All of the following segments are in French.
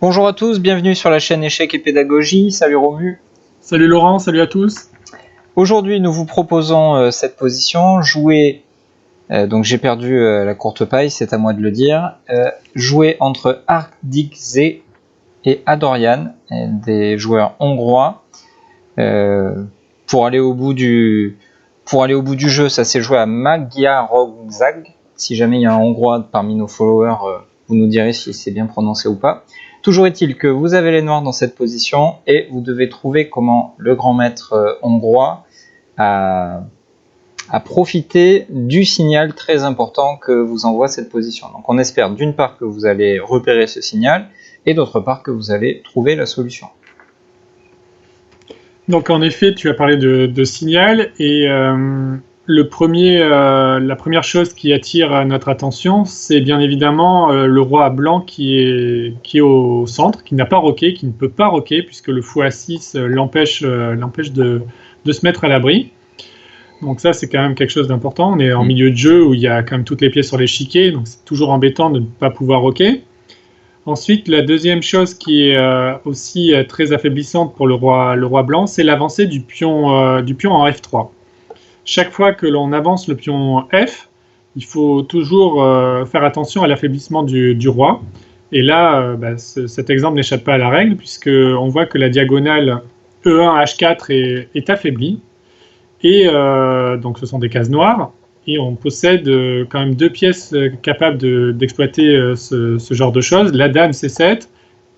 Bonjour à tous, bienvenue sur la chaîne Échecs et Pédagogie. Salut Romu. Salut Laurent, salut à tous. Aujourd'hui, nous vous proposons cette position. Jouer, donc j'ai perdu la courte paille, c'est à moi de le dire. Jouer entre Ardikze et Adorjan, des joueurs hongrois. Pour aller au bout du jeu, ça s'est joué à Magyarország. Si jamais il y a un hongrois parmi nos followers, vous nous direz si c'est bien prononcé ou pas. Toujours est-il que vous avez les noirs dans cette position et vous devez trouver comment le grand maître hongrois a profité du signal très important que vous envoie cette position. Donc on espère d'une part que vous allez repérer ce signal et d'autre part que vous allez trouver la solution. Donc en effet, tu as parlé de signal et la première chose qui attire notre attention, c'est bien évidemment le roi blanc qui est au centre, qui n'a pas roqué, qui ne peut pas roquer puisque le fou A6 l'empêche de se mettre à l'abri. Donc ça, c'est quand même quelque chose d'important. On est en milieu de jeu où il y a quand même toutes les pièces sur l'échiquier, donc c'est toujours embêtant de ne pas pouvoir roquer. Ensuite, la deuxième chose qui est aussi très affaiblissante pour le roi blanc, c'est l'avancée du pion en F3. Chaque fois que l'on avance le pion F, il faut toujours faire attention à l'affaiblissement du roi. Et là, cet exemple n'échappe pas à la règle, puisqu'on voit que la diagonale E1 H4 est affaiblie. Et donc ce sont des cases noires. Et on possède quand même deux pièces capables d'exploiter ce genre de choses, la dame C7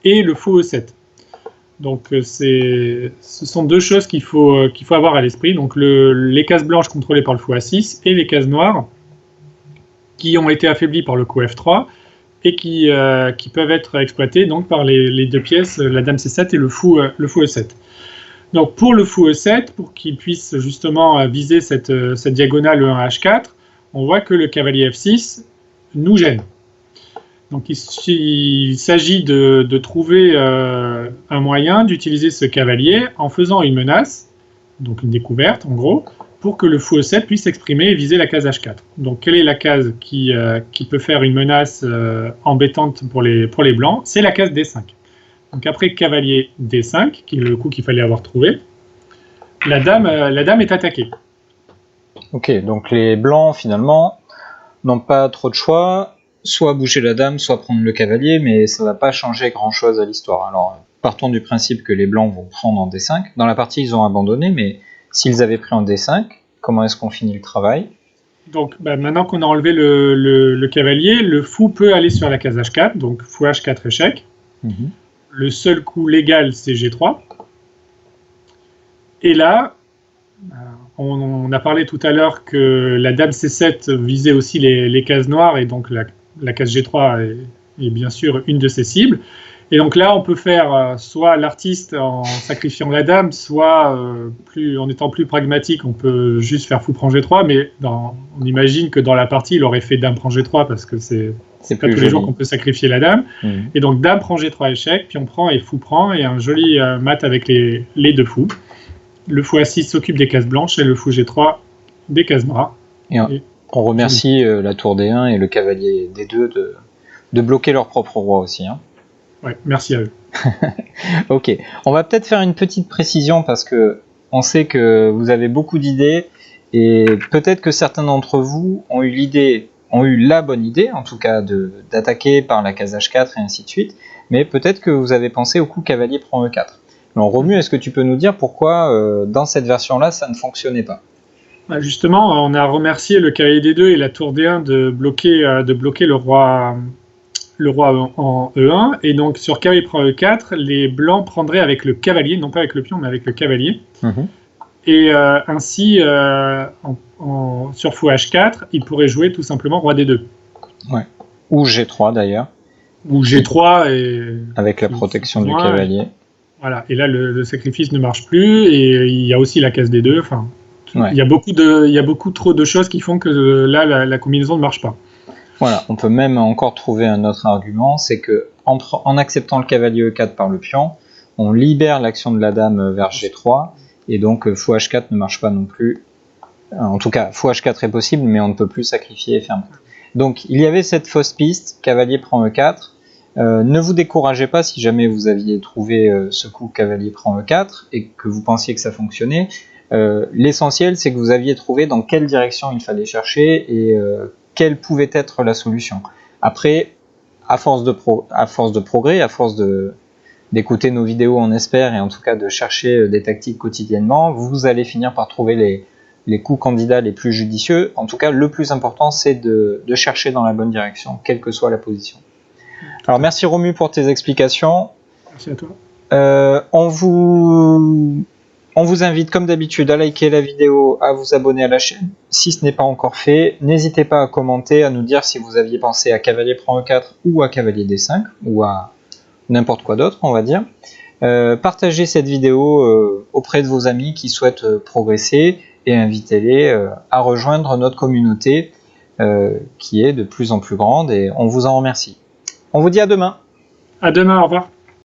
et le fou E7. Donc ce sont deux choses qu'il faut avoir à l'esprit. Donc les cases blanches contrôlées par le fou A6 et les cases noires qui ont été affaiblies par le coup F3 et qui peuvent être exploitées donc, par les deux pièces, la dame C7 et le fou E7. Donc pour le fou E7, pour qu'il puisse justement viser cette diagonale E1 H4, on voit que le cavalier F6 nous gêne. Donc il s'agit de trouver un moyen d'utiliser ce cavalier en faisant une menace, donc une découverte en gros, pour que le fou E7 puisse s'exprimer et viser la case H4. Donc quelle est la case qui peut faire une menace embêtante pour les blancs? C'est la case D5. Donc après cavalier D5, qui est le coup qu'il fallait avoir trouvé, la dame est attaquée. Ok, donc les blancs finalement n'ont pas trop de choix, soit bouger la dame, soit prendre le cavalier, mais ça ne va pas changer grand chose à l'histoire. Alors partons du principe que les blancs vont prendre en D5. Dans la partie ils ont abandonné, mais s'ils avaient pris en D5, comment est-ce qu'on finit le travail? Donc maintenant qu'on a enlevé le cavalier, le fou peut aller sur la case H4, donc fou H4 échec. Le seul coup légal, c'est G3. Et là, on a parlé tout à l'heure que la dame C7 visait aussi les cases noires, et donc la case G3 est bien sûr une de ses cibles. Et donc là, on peut faire soit l'artiste en sacrifiant la dame, soit en étant plus pragmatique, on peut juste faire fou prend G3, mais on imagine que dans la partie, il aurait fait dame prend G3, parce que c'est pas tous les jours qu'on peut sacrifier la dame. Et donc dame prend G3 échec, puis on prend et fou prend, et un joli mat avec les deux fous. Le fou A6 s'occupe des cases blanches et le fou G3 des cases noires. Et on remercie la tour D1 et le cavalier D2 de bloquer leur propre roi aussi. Hein. Ouais, merci à eux. Ok, on va peut-être faire une petite précision parce que on sait que vous avez beaucoup d'idées et peut-être que certains d'entre vous ont eu la bonne idée, en tout cas d'attaquer par la case H4 et ainsi de suite, mais peut-être que vous avez pensé au coup cavalier prend E4. Alors Romu, est-ce que tu peux nous dire pourquoi dans cette version-là ça ne fonctionnait pas? Justement, on a remercié le cavalier D2 et la tour D1 de bloquer le roi en E1, et donc sur cavalier prend E4, les blancs prendraient avec le cavalier, non pas avec le pion, mais avec le cavalier. Et ainsi, sur fou H4, il pourrait jouer tout simplement roi D2. Ouais. Ou G3 d'ailleurs. Ou G3 et avec la protection du cavalier. Voilà, et là le sacrifice ne marche plus, et il y a aussi la case D2, enfin, il y a beaucoup trop de choses qui font que là la combinaison ne marche pas. Voilà, on peut même encore trouver un autre argument, c'est que en acceptant le cavalier E4 par le pion, on libère l'action de la dame vers G3, et donc fou H4 ne marche pas non plus. En tout cas, fou H4 est possible, mais on ne peut plus sacrifier et faire. Donc il y avait cette fausse piste, cavalier prend E4, Ne vous découragez pas si jamais vous aviez trouvé ce coup cavalier prend E4 et que vous pensiez que ça fonctionnait. L'essentiel, c'est que vous aviez trouvé dans quelle direction il fallait chercher et quelle pouvait être la solution. Après, à force de progrès, à force d'écouter nos vidéos, on espère, et en tout cas de chercher des tactiques quotidiennement, vous allez finir par trouver les coups candidats les plus judicieux. En tout cas, le plus important, c'est de chercher dans la bonne direction, quelle que soit la position. Alors, merci Romu pour tes explications. Merci à toi. On vous invite, comme d'habitude, à liker la vidéo, à vous abonner à la chaîne, si ce n'est pas encore fait. N'hésitez pas à commenter, à nous dire si vous aviez pensé à cavalier prend E4 ou à cavalier D5, ou à n'importe quoi d'autre, on va dire. Partagez cette vidéo auprès de vos amis qui souhaitent progresser et invitez-les à rejoindre notre communauté qui est de plus en plus grande, et on vous en remercie. On vous dit à demain. À demain, au revoir.